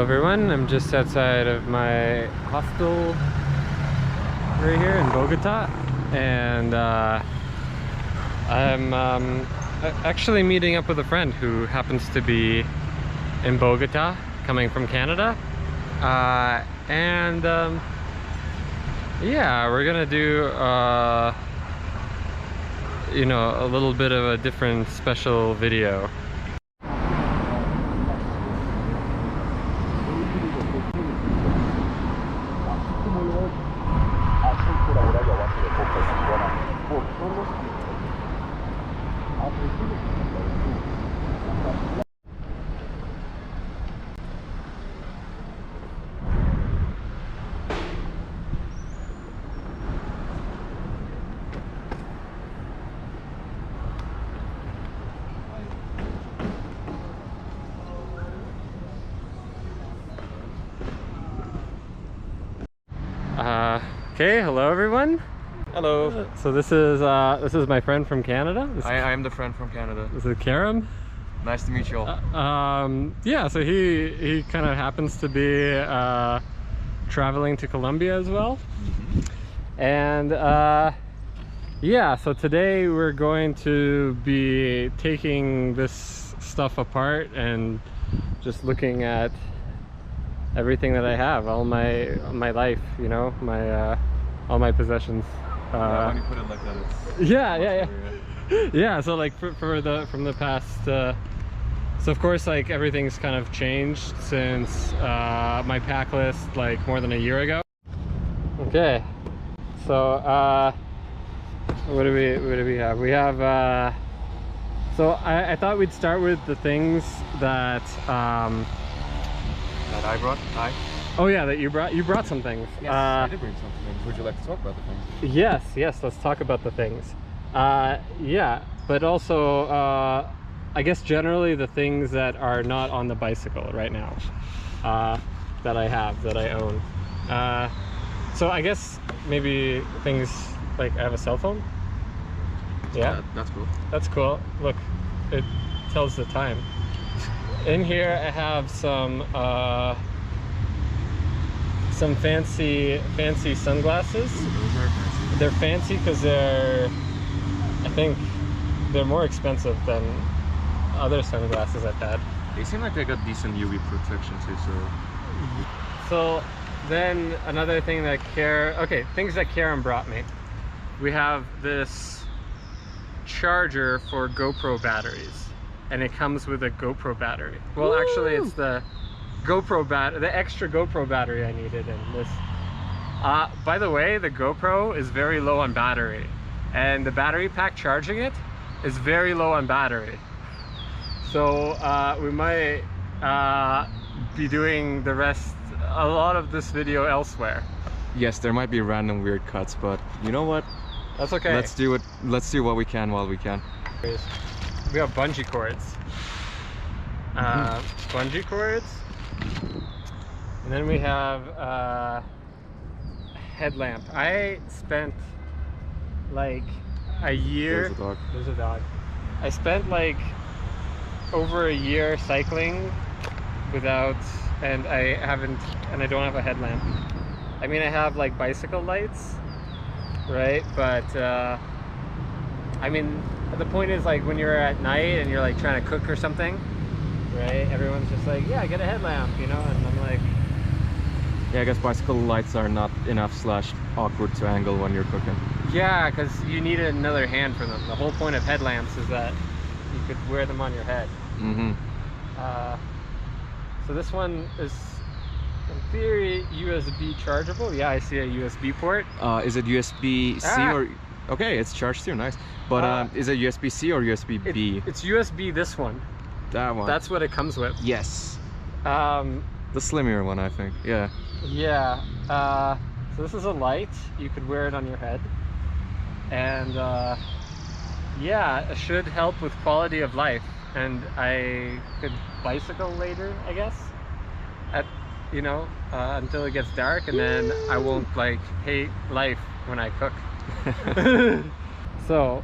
Hello everyone, I'm just outside of my hostel right here in Bogota, and I'm actually meeting up with a friend who happens to be in Bogota, coming from Canada, yeah, we're gonna do you know, a little bit of a different special video. Okay, hello everyone. Hello. So this is my friend from Canada. I am the friend from Canada. This is Karam. Nice to meet you all. Yeah, so he kind of happens to be traveling to Colombia as well. And yeah, so today we're going to be taking this stuff apart and just looking at everything that I have, all my life, you know, my all my possessions. Yeah, when you put it like that, it's yeah. So like from the past, so of course, like everything's kind of changed since my pack list, like more than a year ago. Okay, so what do we have? We have so I thought we'd start with the things that that I brought. Oh yeah, that you brought some things. Yes, I did bring some things. Would you like to talk about the things? Yes, let's talk about the things. Yeah, but also I guess generally the things that are not on the bicycle right now, that I own. So I guess maybe things like I have a cell phone. Yeah, that's cool. That's cool. Look, it tells the time. In here I have some fancy sunglasses. Ooh, those are fancy. They're fancy because I think they're more expensive than other sunglasses I've had. They seem like they got decent UV protection too, So then another thing that things that Karen brought me. We have this charger for GoPro batteries, and it comes with a GoPro battery. Well, actually it's the extra GoPro battery I needed in this. By the way, the GoPro is very low on battery, and the battery pack charging it is very low on battery. So we might be doing a lot of this video elsewhere. Yes, there might be random weird cuts, but you know what? That's okay. Let's do what we can while we can. We have bungee cords. Bungee cords. And then we have a headlamp. I spent like a year. There's a dog. There's a dog. I spent like over a year cycling and I don't have a headlamp. I mean, I have like bicycle lights, right? But I mean, the point is, like, when you're at night and you're like trying to cook or something, right? Everyone's just like, yeah, get a headlamp, you know? And I'm like, yeah, I guess bicycle lights are not enough / awkward to angle when you're cooking. yeah, because you need another hand for them. The whole point of headlamps is that you could wear them on your head. So this one is, in theory, USB chargeable. Yeah, I see a USB port. Is it USB-C or... Okay, it's charged too, nice. But is it USB-C or USB-B? It's USB, this one. That one. That's what it comes with. Yes. The slimmer one, I think. Yeah. Yeah. So this is a light. You could wear it on your head. And yeah, it should help with quality of life. And I could bicycle later, I guess, until it gets dark, and then I won't like hate life when I cook. So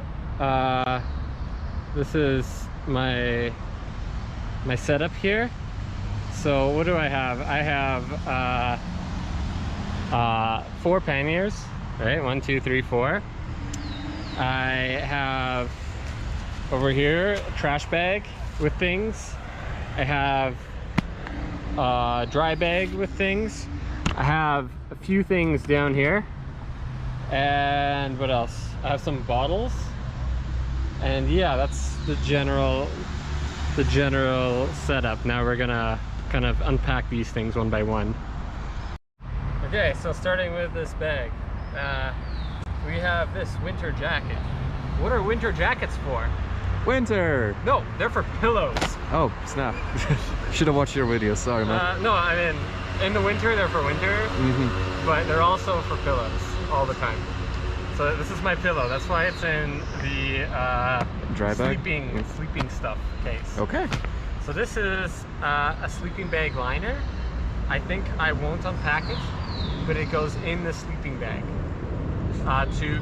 this is my setup here. So what do I have? I have 4 panniers, right? 1, 2, 3, 4. I have over here a trash bag with things. I have a dry bag with things. I have a few things down here. And what else? I have some bottles. And yeah, that's the general setup. Now we're gonna kind of unpack these things one by one. Okay, so starting with this bag, we have this winter jacket. What are winter jackets for? Winter! No, they're for pillows. Oh, snap. Should have watched your video, sorry man. No, I mean, in the winter, they're for winter, but they're also for pillows all the time. So this is my pillow. That's why it's in the dry bag? sleeping stuff case. Okay. So this is a sleeping bag liner. I think I won't unpack it, but it goes in the sleeping bag to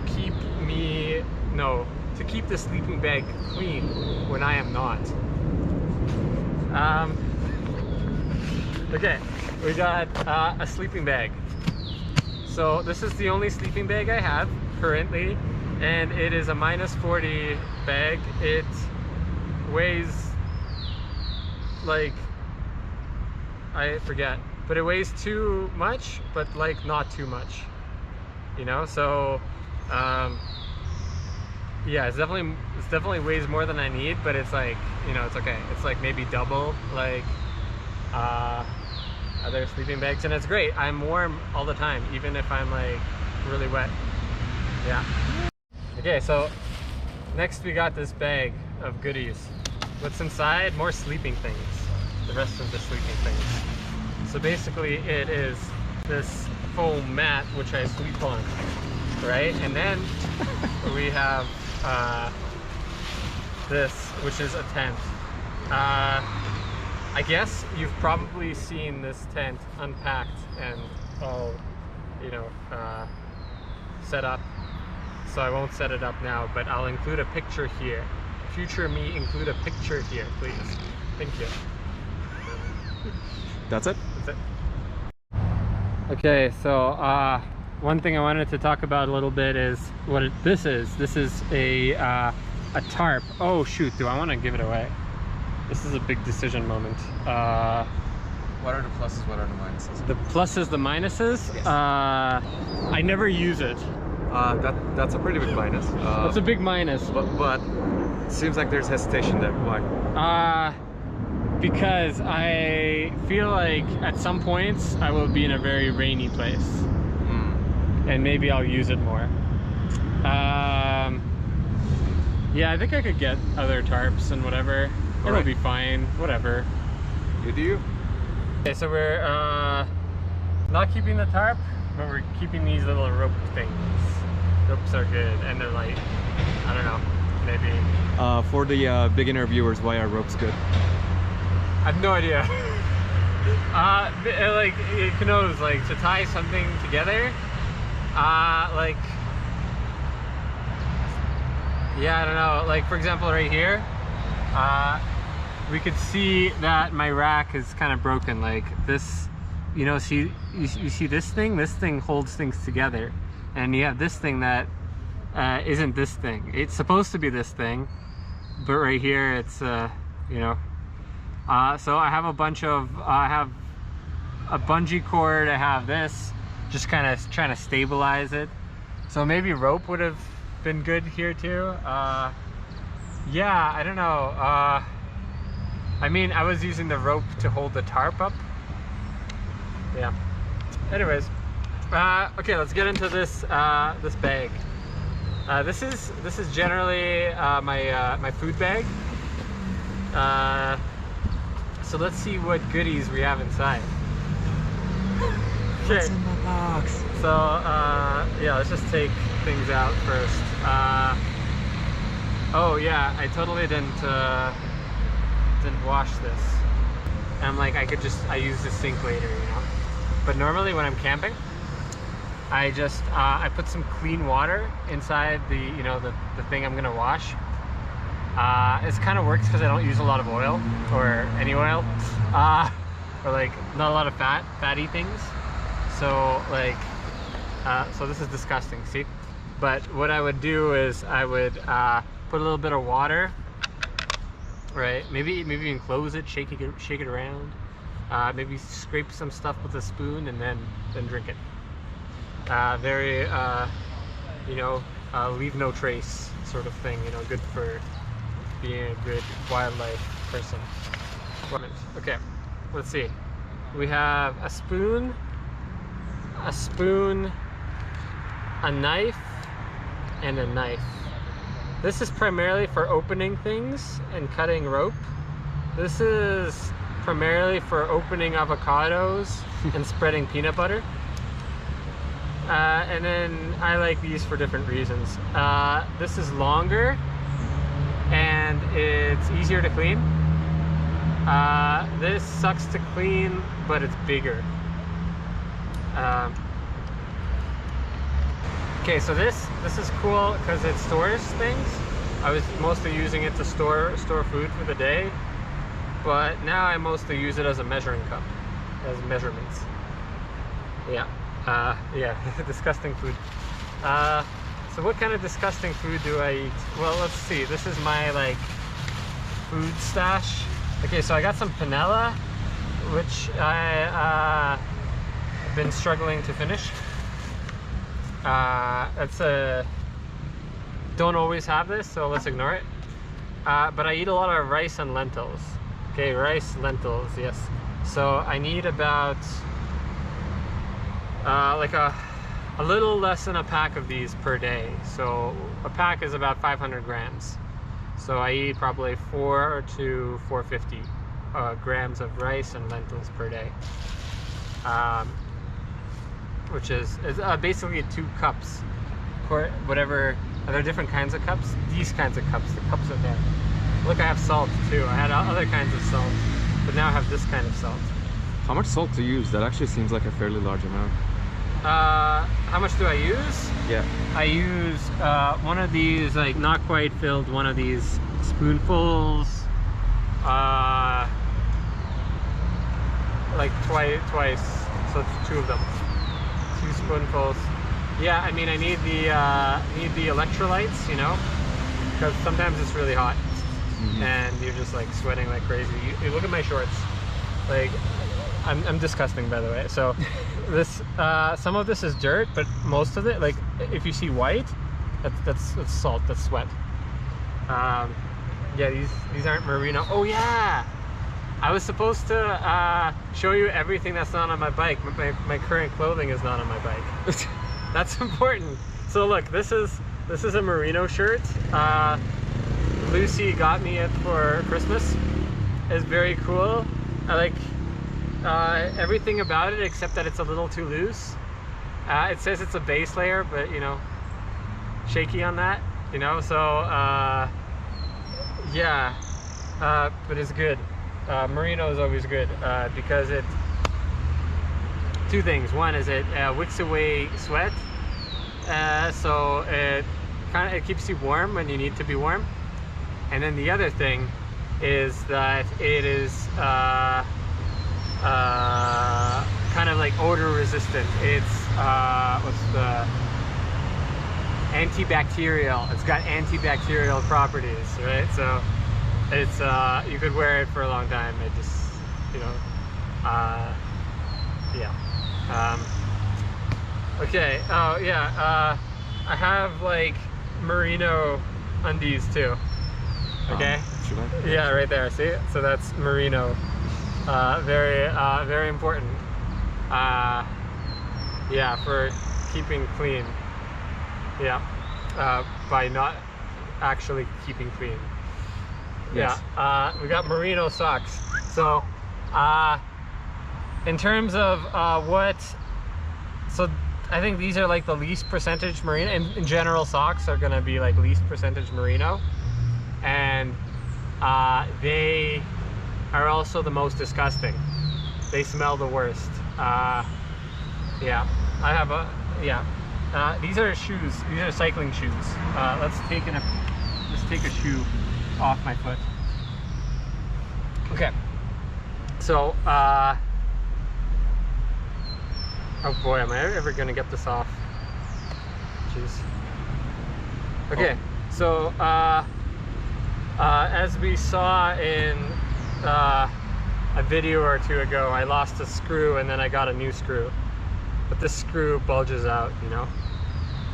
keep the sleeping bag clean when I am not. Okay, we got a sleeping bag. So this is the only sleeping bag I have currently, and it is a -40 bag. It weighs like, I forget, but it weighs too much, but like not too much, you know. So yeah, it's definitely weighs more than I need, but it's like, you know, it's okay. It's like maybe double like other sleeping bags, and it's great. I'm warm all the time, even if I'm like really wet. Yeah. Okay, so next we got this bag of goodies. What's inside? More sleeping things. The rest of the sleeping things. So basically it is this foam mat which I sleep on, right? And then we have this, which is a tent. I guess you've probably seen this tent unpacked and all, you know, set up. So I won't set it up now, but I'll include a picture here. Future me, include a picture here, please. Thank you. That's it? That's it. Okay, so one thing I wanted to talk about a little bit is what this is. This is a tarp. Oh shoot, do I want to give it away? This is a big decision moment. What are the pluses, what are the minuses? The pluses, the minuses? Yes. I never use it. That's a pretty big minus. That's a big minus. But it seems like there's hesitation there. Why? Because I feel like at some points I will be in a very rainy place. And maybe I'll use it more. Yeah, I think I could get other tarps and whatever. It'll be fine, whatever. You do? Okay, so we're not keeping the tarp, but we're keeping these little rope things. Ropes are good, and they're light. I don't know, maybe. For the beginner viewers, why are ropes good? I have no idea. Like, who knows, like to tie something together. Like, yeah, I don't know. Like, for example, right here, we could see that my rack is kind of broken. Like this, you know, see, you see this thing? This thing holds things together. And you have this thing that isn't this thing. It's supposed to be this thing, but right here it's, you know. So I have a bunch of, I have a bungee cord, I have this, just kind of trying to stabilize it. So maybe rope would have been good here too. Yeah, I don't know. I mean, I was using the rope to hold the tarp up. Yeah. Anyways, okay, let's get into this this bag. This is generally my food bag. So let's see what goodies we have inside. What's in the box? So yeah, let's just take things out first. Oh yeah, I totally didn't wash this. And I'm like, I use the sink later, you know. But normally when I'm camping, I just I put some clean water inside the, you know, the thing I'm gonna wash. It kind of works because I don't use a lot of oil or any oil. or like not a lot of fatty things. So like, so this is disgusting, see? But what I would do is I would put a little bit of water, right? Maybe even close it, shake it around. Maybe scrape some stuff with a spoon and then drink it. Very, you know, leave no trace sort of thing. You know, good for being a good wildlife person. Okay, let's see. We have a spoon, a knife, and a knife. This is primarily for opening things and cutting rope. This is primarily for opening avocados and spreading peanut butter. And then I like these for different reasons. This is longer and it's easier to clean. This sucks to clean, but it's bigger. Okay, so this is cool because it stores things. I was mostly using it to store food for the day, but now I mostly use it as a measuring cup, as measurements. Yeah, yeah, disgusting food. So what kind of disgusting food do I eat? Well, let's see. This is my like food stash. Okay, so I got some panela, which I've been struggling to finish. Don't always have this, so let's ignore it. But I eat a lot of rice and lentils. Okay, rice, lentils, yes. So I need about like a little less than a pack of these per day. So a pack is about 500 grams. So I eat probably 4 to 450 grams of rice and lentils per day. Which is basically 2 cups, or whatever. Are there different kinds of cups? These kinds of cups, the cups are there. Look, I have salt too. I had other kinds of salt, but now I have this kind of salt. How much salt to use? That actually seems like a fairly large amount. How much do I use? Yeah. I use one of these, like not quite filled, one of these spoonfuls, like twice, so it's 2 of them. 2 spoonfuls. Yeah, I mean, I need the electrolytes, you know, because sometimes it's really hot, and you're just like sweating like crazy. You look at my shorts, like I'm disgusting, by the way. So this some of this is dirt, but most of it, like if you see white, that's salt, that's sweat. Yeah, these aren't merino. Oh yeah, I was supposed to show you everything that's not on my bike. My current clothing is not on my bike. That's important. So look, this is a merino shirt. Lucy got me it for Christmas. It's very cool. I like everything about it except that it's a little too loose. It says it's a base layer, but you know, shaky on that, you know, so yeah, but it's good. Merino is always good because it, 2 things. One is it wicks away sweat, so it keeps you warm when you need to be warm. And then the other thing is that it is kind of like odor resistant. It's what's the antibacterial. It's got antibacterial properties, right? So it's you could wear it for a long time. It just, you know, yeah. Okay. Oh yeah. I have like merino undies too. Okay. Yeah, right there. See? So that's merino. Very important. Yeah, for keeping clean. Yeah. By not actually keeping clean. Yes. Yeah. We got merino socks. So, in terms of so I think these are like the least percentage merino. In general, socks are gonna be like least percentage merino, and they are also the most disgusting. They smell the worst. Yeah, I have a, yeah. These are shoes. These are cycling shoes. Let's take a shoe off my foot. Okay. So Oh boy, am I ever gonna get this off? Jeez. Okay, so as we saw in a video or two ago, I lost a screw and then I got a new screw, but this screw bulges out, you know.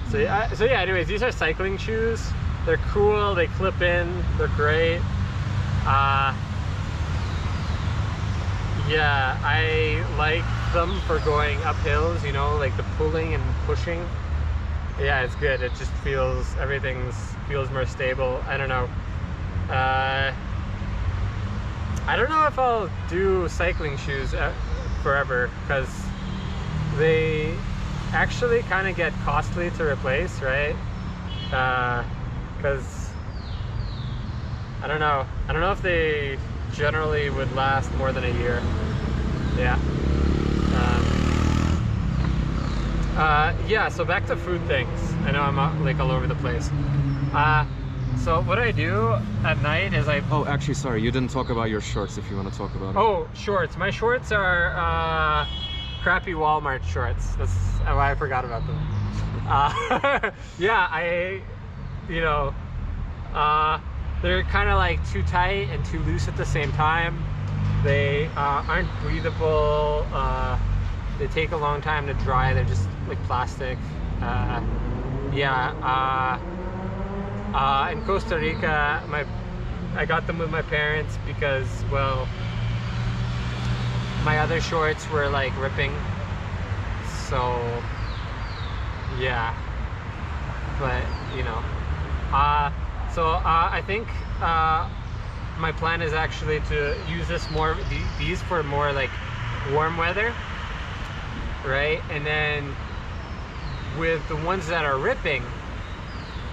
So yeah, anyways, these are cycling shoes. They're cool, they clip in, they're great. Yeah, I like them for going up hills, you know, like the pulling and pushing. Yeah, it's good. It just feels, feels more stable. I don't know. I don't know if I'll do cycling shoes forever, because they actually kind of get costly to replace, right? Because I don't know if they generally would last more than a year. Yeah. Yeah, so back to food things. I know I'm like all over the place. So what I do at night is Oh, actually, sorry, you didn't talk about your shorts if you want to talk about it. Oh, shorts. My shorts are crappy Walmart shorts. That's why I forgot about them. Yeah, they're kind of like too tight and too loose at the same time. They aren't breathable. They take a long time to dry. They're just like plastic. In Costa Rica, I got them with my parents because, well, my other shorts were like ripping. So yeah, but you know, I think my plan is actually to use these for more like warm weather, right? And then with the ones that are ripping,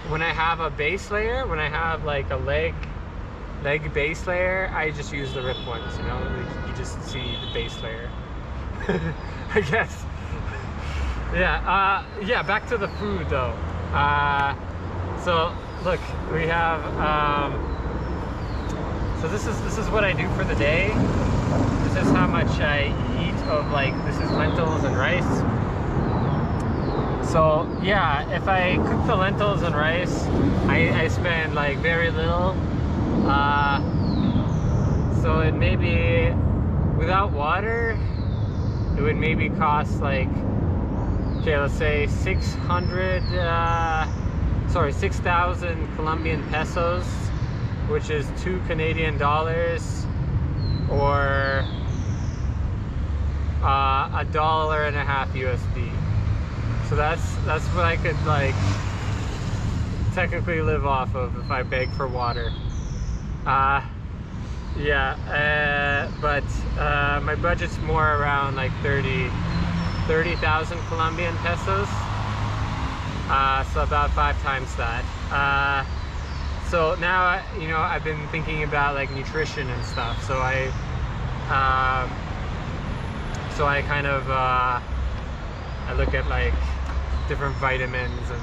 when I have a base layer, when I have like a leg base layer, I just use the ripped ones, you know? You just see the base layer. I guess. Yeah, yeah, back to the food though. So look, we have so this is what I do for the day. This is how much I eat of, like, this is lentils and rice. So yeah, if I cook the lentils and rice, I spend like very little. So it maybe, without water, it would maybe cost like, okay, let's say 6,000 Colombian pesos, which is $2 Canadian, or $1.50 USD. So that's what I could like technically live off of if I beg for water. But my budget's more around like 30,000 Colombian pesos. So about 5 times that. So now, you know, I've been thinking about like nutrition and stuff. So I kind of I look at like different vitamins and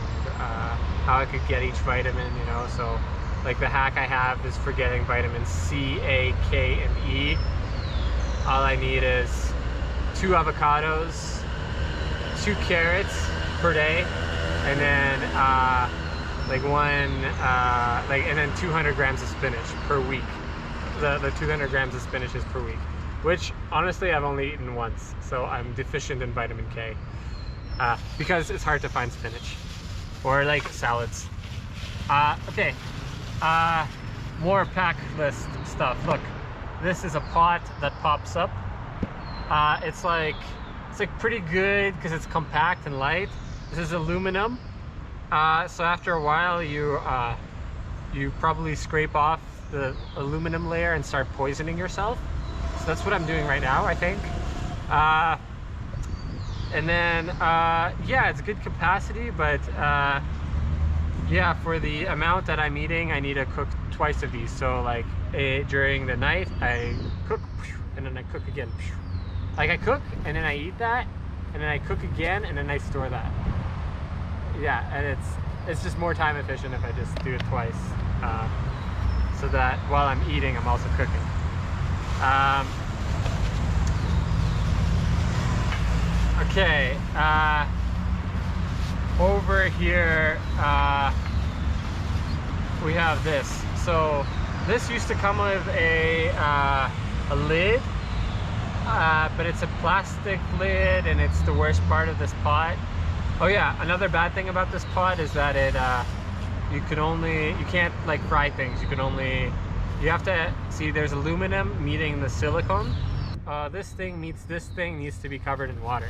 how I could get each vitamin, you know. So like the hack I have is for getting vitamins C, A, K, and E. All I need is 2 avocados, 2 carrots per day, and then and then 200 grams of spinach per week. The 200 grams of spinach is per week, which honestly I've only eaten once, so I'm deficient in vitamin K, because it's hard to find spinach or like salads. Okay, more pack list stuff. Look, this is a pot that pops up. It's like pretty good because it's compact and light. This is aluminum. So after a while, you probably scrape off the aluminum layer and start poisoning yourself. So that's what I'm doing right now, I think. And then, yeah, it's good capacity, but yeah, for the amount that I'm eating, I need to cook twice of these. So like during the night, I cook, and then I cook again. Like I cook, and then I eat that, and then I cook again, and then I store that. Yeah, and it's just more time efficient if I just do it twice, so that while I'm eating, I'm also cooking. Okay, over here we have this. So this used to come with a lid, but it's a plastic lid and it's the worst part of this pot. Oh yeah, another bad thing about this pot is that it you can't like fry things. You have to see there's aluminum meeting the silicone. This thing meets this thing needs to be covered in water.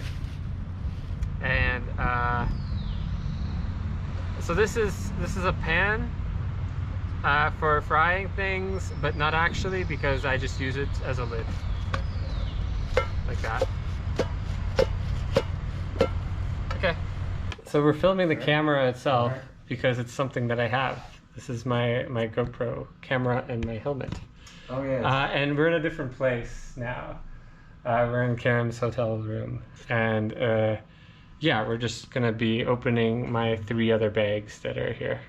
And so this is a pan for frying things, but not actually, because I just use it as a lid, like that. Okay, so we're filming the camera itself because it's something that I have. This is my GoPro camera and my helmet. Oh yeah. And we're in a different place now. We're in Karen's hotel room, and yeah, we're just gonna be opening my 3 other bags that are here.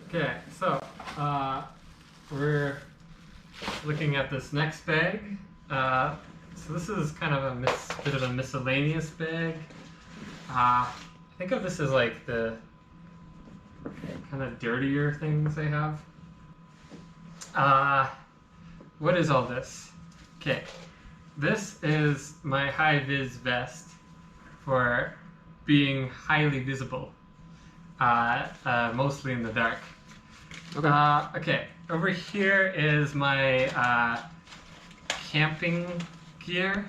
Okay, so we're looking at this next bag. So this is kind of a bit of a miscellaneous bag. Think of this as like the kind of dirtier things I have. What is all this? Okay, this is my high-vis vest for being highly visible, mostly in the dark. Okay. Okay, over here is my camping gear.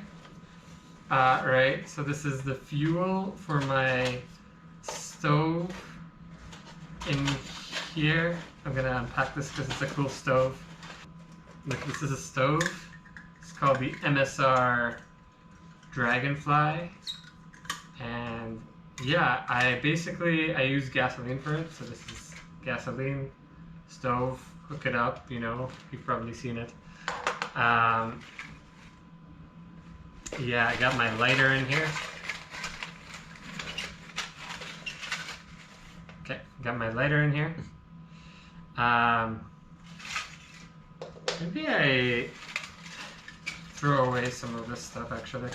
Right, so this is the fuel for my stove in here. I'm gonna unpack this because it's a cool stove. Look, this is a stove. It's called the MSR Dragonfly. And yeah, I use gasoline for it. So this is gasoline stove. Hook it up, you know, you've probably seen it. Yeah, I got my lighter in here. Okay, got my lighter in here. Maybe I throw away some of this stuff actually.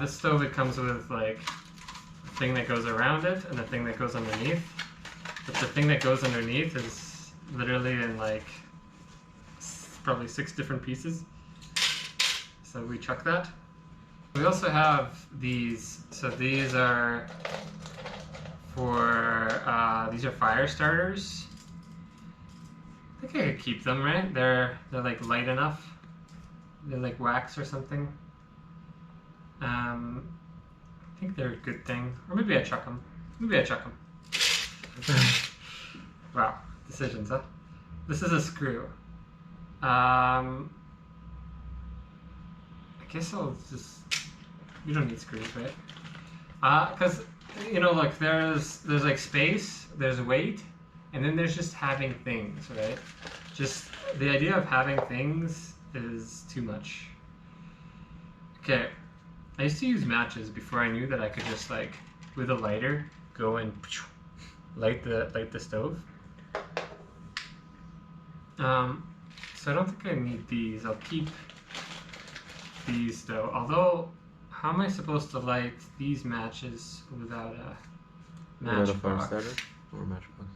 This stove, it comes with like a thing that goes around it and a thing that goes underneath. But the thing that goes underneath is literally in like probably 6 different pieces. So we chuck that. We also have these. So these are for these are fire starters. I think I could keep them, right? They're like light enough. They're like wax or something. I think they're a good thing. Or maybe I chuck them. Wow, decisions, huh? This is a screw. I guess I'll just. You don't need screws, right? Because you know, like there's like space, there's weight, and then there's just having things, right? Just the idea of having things is too much. Okay, I used to use matches before I knew that I could just like with a lighter go and light the stove. So I don't think I need these. I'll keep these though. Although, how am I supposed to light these matches without a matchbox? Without a fire starter or a matchbox?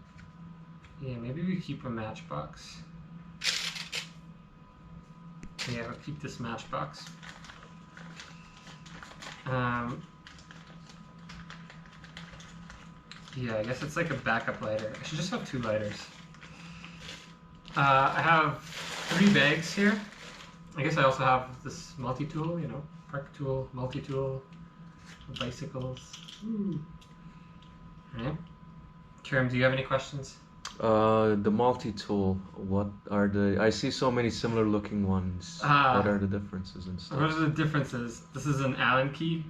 Yeah, maybe we keep a matchbox. Yeah, I'll keep this matchbox. Yeah, I guess it's like a backup lighter. I should just have 2 lighters. I have 3 bags here. I guess I also have this multi-tool, you know, park tool, multi-tool, bicycles. Ooh. Alright. Kiram, do you have any questions? The multi-tool, what are the... I see so many similar looking ones. What are the differences and stuff? What are the differences? This is an Allen key.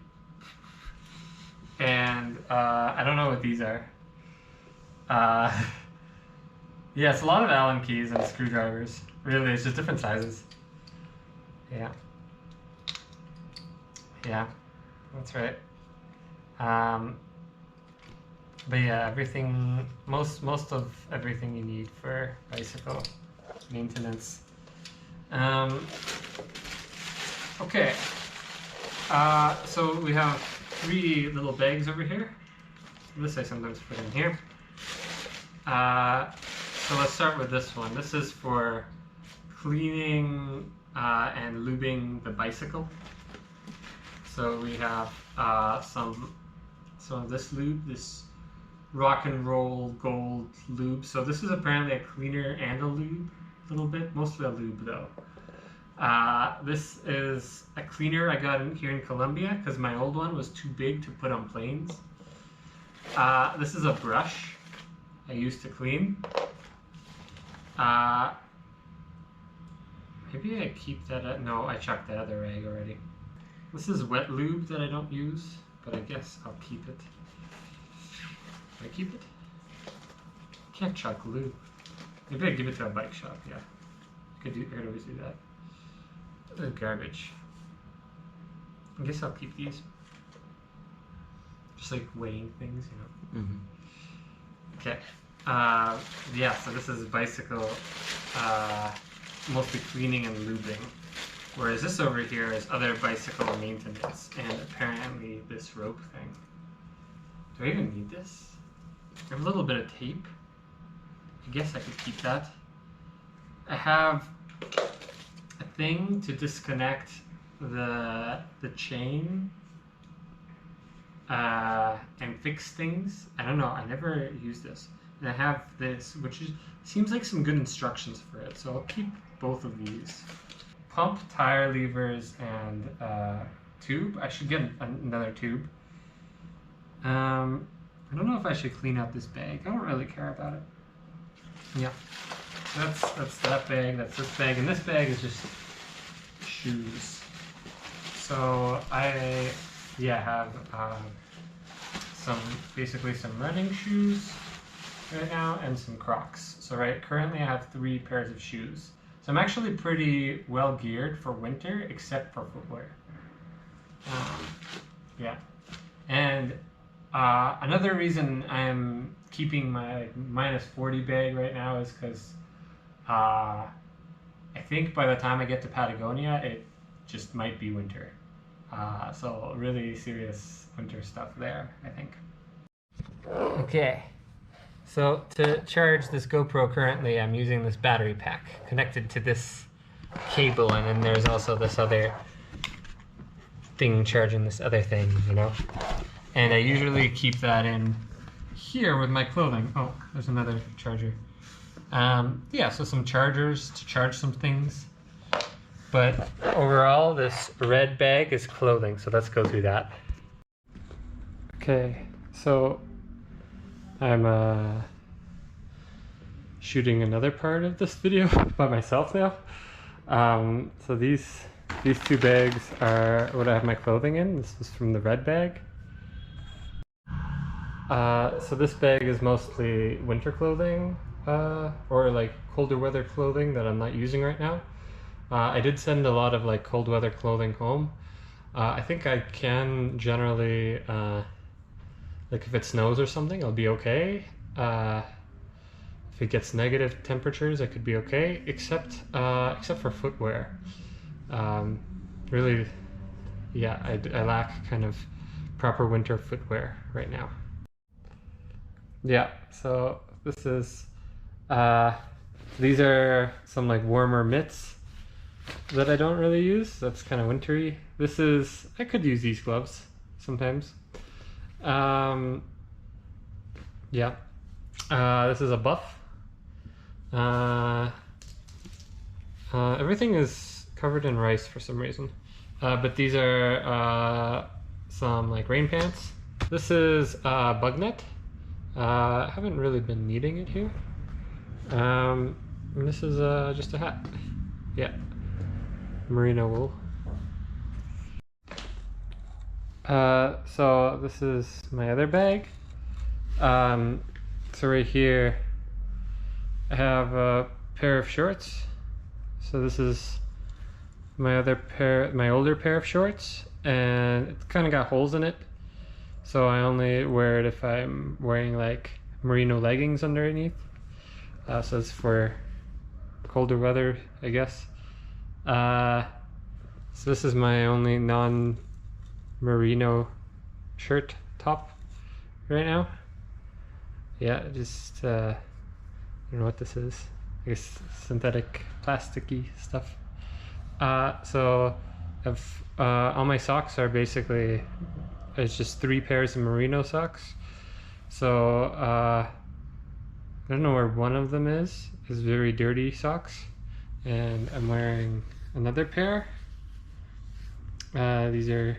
And I don't know what these are. Yeah, it's a lot of Allen keys and screwdrivers. Really, it's just different sizes. Yeah. Yeah, that's right. But yeah, everything, most of everything you need for bicycle maintenance. Okay. So we have 3 little bags over here. This I sometimes put in here. So let's start with this one. This is for cleaning and lubing the bicycle. So we have some of this lube, this rock and roll gold lube. So this is apparently a cleaner and a lube, a little bit, mostly a lube though. This is a cleaner I got in here in Colombia because my old one was too big to put on planes. This is a brush I used to clean. Maybe I keep that. No, I chucked the other rag already. This is wet lube that I don't use, but I guess I'll keep it. Can I keep it? Can't chuck lube. Maybe I give it to a bike shop. Yeah, I could always do that. Garbage. I guess I'll keep these. Just like weighing things, you know. Okay. Yeah. So this is bicycle, mostly cleaning and lubing. Whereas this over here is other bicycle maintenance and apparently this rope thing. Do I even need this? I have a little bit of tape. I guess I could keep that. I have a thing to disconnect the chain and fix things. I don't know, I never used this. And I have this, which seems like some good instructions for it. So I'll keep both of these. Pump, tire levers, and tube. I should get another tube. I don't know if I should clean out this bag. I don't really care about it. Yeah, that's that bag. That's this bag, and this bag is just shoes. So I have basically some running shoes right now and some Crocs. So currently I have 3 pairs of shoes. So I'm actually pretty well geared for winter, except for footwear. Yeah. And another reason I'm keeping my -40 bag right now is because I think by the time I get to Patagonia, it just might be winter. So really serious winter stuff there, I think. Okay. So to charge this GoPro currently, I'm using this battery pack connected to this cable, and then there's also this other thing charging this other thing, you know? And I usually keep that in here with my clothing. Oh, there's another charger. Yeah, so some chargers to charge some things. But overall, this red bag is clothing, so let's go through that. Okay, so I'm shooting another part of this video by myself now. So these 2 bags are what I have my clothing in. This is from the red bag. So this bag is mostly winter clothing, or like colder weather clothing that I'm not using right now. I did send a lot of like cold weather clothing home. I think I can generally, like if it snows or something, I'll be okay. If it gets negative temperatures, I could be okay, except for footwear. Really, yeah, I lack kind of proper winter footwear right now. Yeah, so this is, these are some like warmer mitts that I don't really use. That's kind of wintry. This is, I could use these gloves sometimes. Yeah, this is a buff. Everything is covered in rice for some reason. But these are some like rain pants. This is bug net. I haven't really been needing it here. And this is just a hat. Yeah, merino wool. So this is my other bag. So right here I have a pair of shorts. So this is my older pair of shorts, and it's kind of got holes in it. So I only wear it if I'm wearing like merino leggings underneath. So it's for colder weather, I guess. So this is my only merino shirt top right now. Yeah, just I don't know what this is. I guess synthetic plasticky stuff. So I've, all my socks are basically, it's just 3 pairs of merino socks. So I don't know where one of them is very dirty socks, and I'm wearing another pair. These are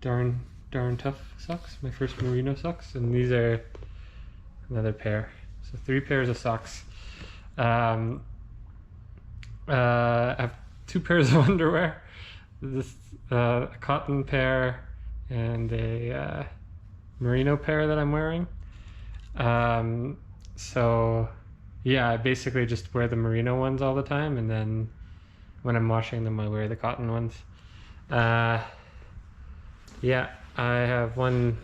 darn tough socks, my first merino socks, and these are another pair. So 3 pairs of socks. I have 2 pairs of underwear. This a cotton pair and a merino pair that I'm wearing. So yeah, I basically just wear the merino ones all the time, and then when I'm washing them I wear the cotton ones. Yeah, I have one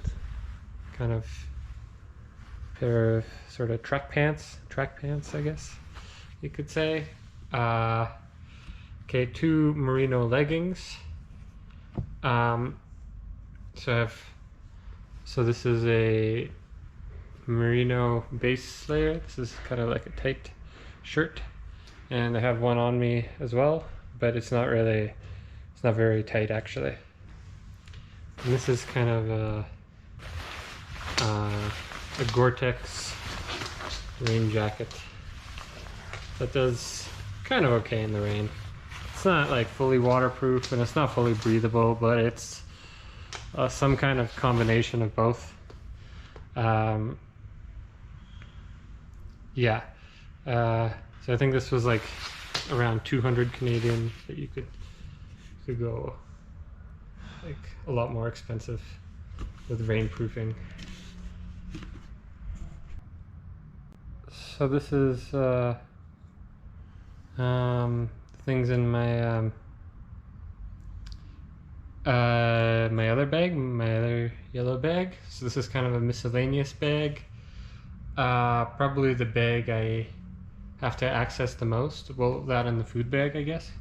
kind of pair of sort of track pants I guess you could say. Okay, 2 merino leggings. So this is a merino base layer. This is kind of like a tight shirt, and I have one on me as well, but it's not very tight actually. And this is kind of a Gore-Tex rain jacket that does kind of okay in the rain. It's not like fully waterproof and it's not fully breathable, but it's some kind of combination of both. Yeah, so I think this was like around 200 Canadian, but you could go like a lot more expensive with rainproofing. So this is things in my my other bag, my other yellow bag. So this is kind of a miscellaneous bag. Probably the bag I have to access the most. Well, that and the food bag, I guess.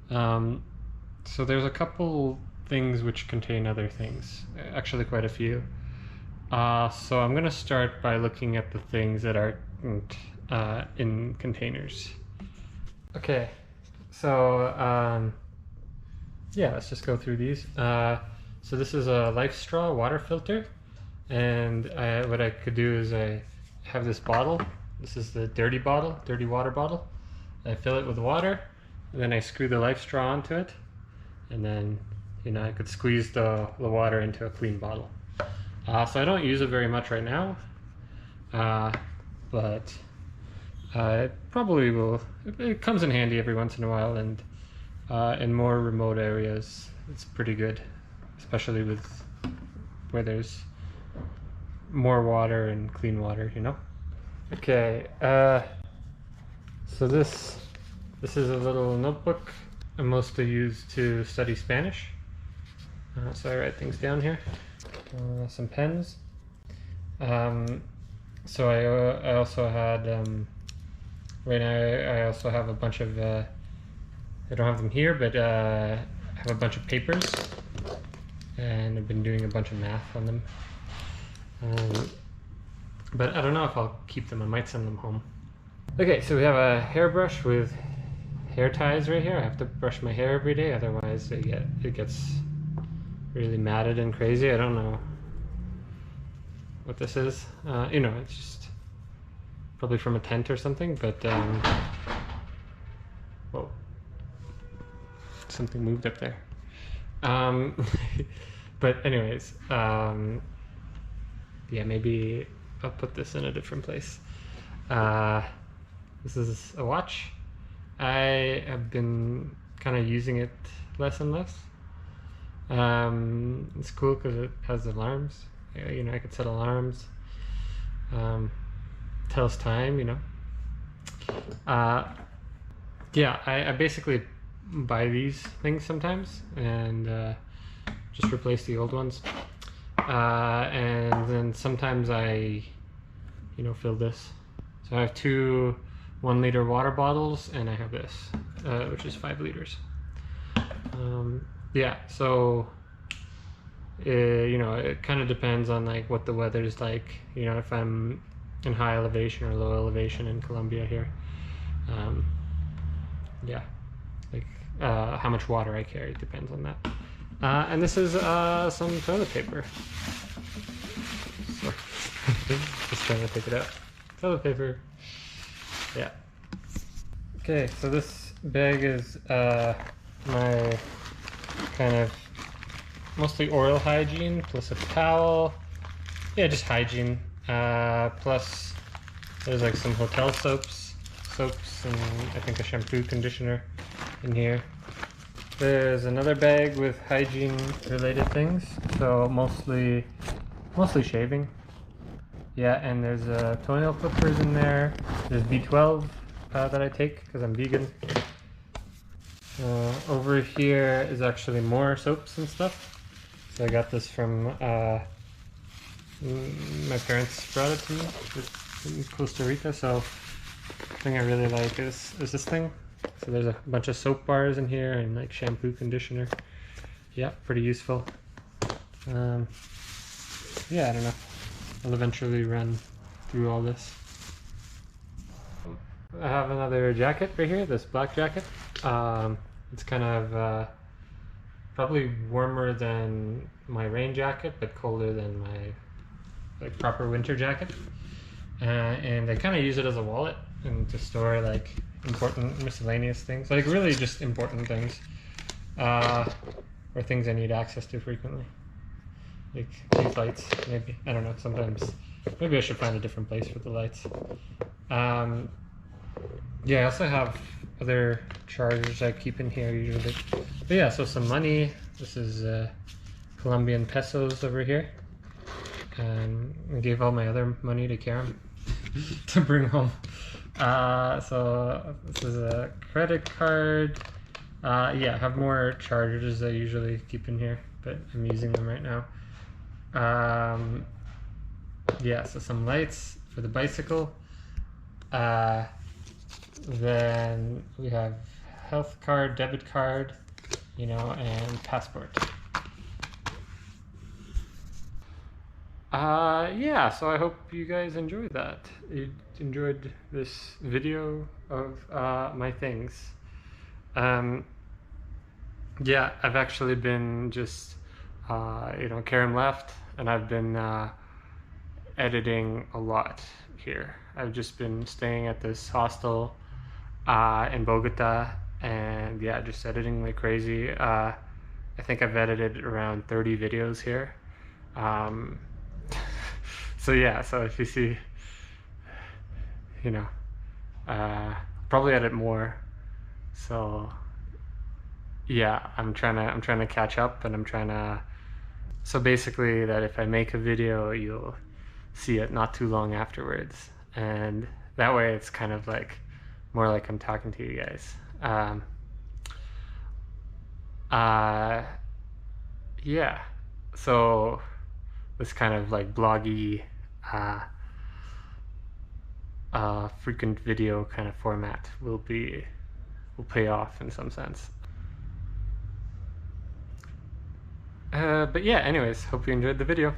So there's a couple things which contain other things, actually quite a few. So I'm gonna start by looking at the things that aren't in containers. Okay, so yeah, let's just go through these. So this is a Life Straw water filter, and what I could do is I have this bottle. This is the dirty water bottle. I fill it with water, and then I screw the Life Straw onto it, and then I could squeeze the water into a clean bottle. So I don't use it very much right now, but it probably will. It comes in handy every once in a while, and in more remote areas it's pretty good, especially with where there's more water and clean water, Okay, so this is a little notebook I mostly use to study Spanish. So I write things down here. Some pens. So I also had right now I also have a bunch of I don't have them here, but I have a bunch of papers, and I've been doing a bunch of math on them. But I don't know if I'll keep them. I might send them home. Okay, so we have a hairbrush with hair ties right here. I have to brush my hair every day, otherwise it gets really matted and crazy. I don't know what this is. It's just probably from a tent or something, but whoa, something moved up there. But anyways, yeah, maybe I'll put this in a different place. This is a watch. I have been kind of using it less and less. It's cool because it has alarms. I could set alarms. Tells time. Yeah, I basically buy these things sometimes and just replace the old ones. And then sometimes I, fill this. So I have 2 1-liter water bottles, and I have this, which is 5 liters. Yeah, so you know, it kind of depends on like what the weather's like, you know, if I'm in high elevation or low elevation in Colombia here. Yeah, like how much water I carry depends on that. And this is some toilet paper. So, just trying to take it out. Toilet paper. Yeah. Okay, so this bag is my kind of mostly oral hygiene plus a towel. Yeah, just hygiene. Plus there's like some hotel soaps and I think a shampoo conditioner in here. There's another bag with hygiene related things, so mostly shaving. Yeah, and there's toenail clippers in there. There's B12 that I take because I'm vegan. Over here is actually more soaps and stuff. So I got this from my parents brought it to me in Costa Rica. So the thing I really like is this thing. So there's a bunch of soap bars in here and like shampoo, conditioner. Yeah, pretty useful. Yeah, I don't know. I'll eventually run through all this. I have another jacket right here, this black jacket. It's kind of probably warmer than my rain jacket, but colder than my like proper winter jacket. And I kind of use it as a wallet and to store like important miscellaneous things, like really just important things, or things I need access to frequently. Like these lights, maybe. I don't know, sometimes. Maybe I should find a different place for the lights. Yeah, I also have other chargers I keep in here usually. But yeah, so some money. This is Colombian pesos over here. I gave all my other money to Karen to bring home. So this is a credit card. Yeah, I have more chargers I usually keep in here, but I'm using them right now. Yeah, so some lights for the bicycle. Then we have health card, debit card, you know, and passport. Yeah, so I hope you guys enjoyed that. You enjoyed this video of my things. Yeah, I've actually been just, you know, Karen left, and I've been editing a lot here. I've just been staying at this hostel in Bogota, and yeah, just editing like crazy. I think I've edited around 30 videos here. So yeah, so if you see, you know, probably edit more. So yeah, I'm trying to catch up, and I'm trying to, so basically that if I make a video, you'll see it not too long afterwards, and that way it's kind of like more like I'm talking to you guys. Yeah, so this kind of like bloggy frequent video kind of format will pay off in some sense. But yeah, anyways, hope you enjoyed the video.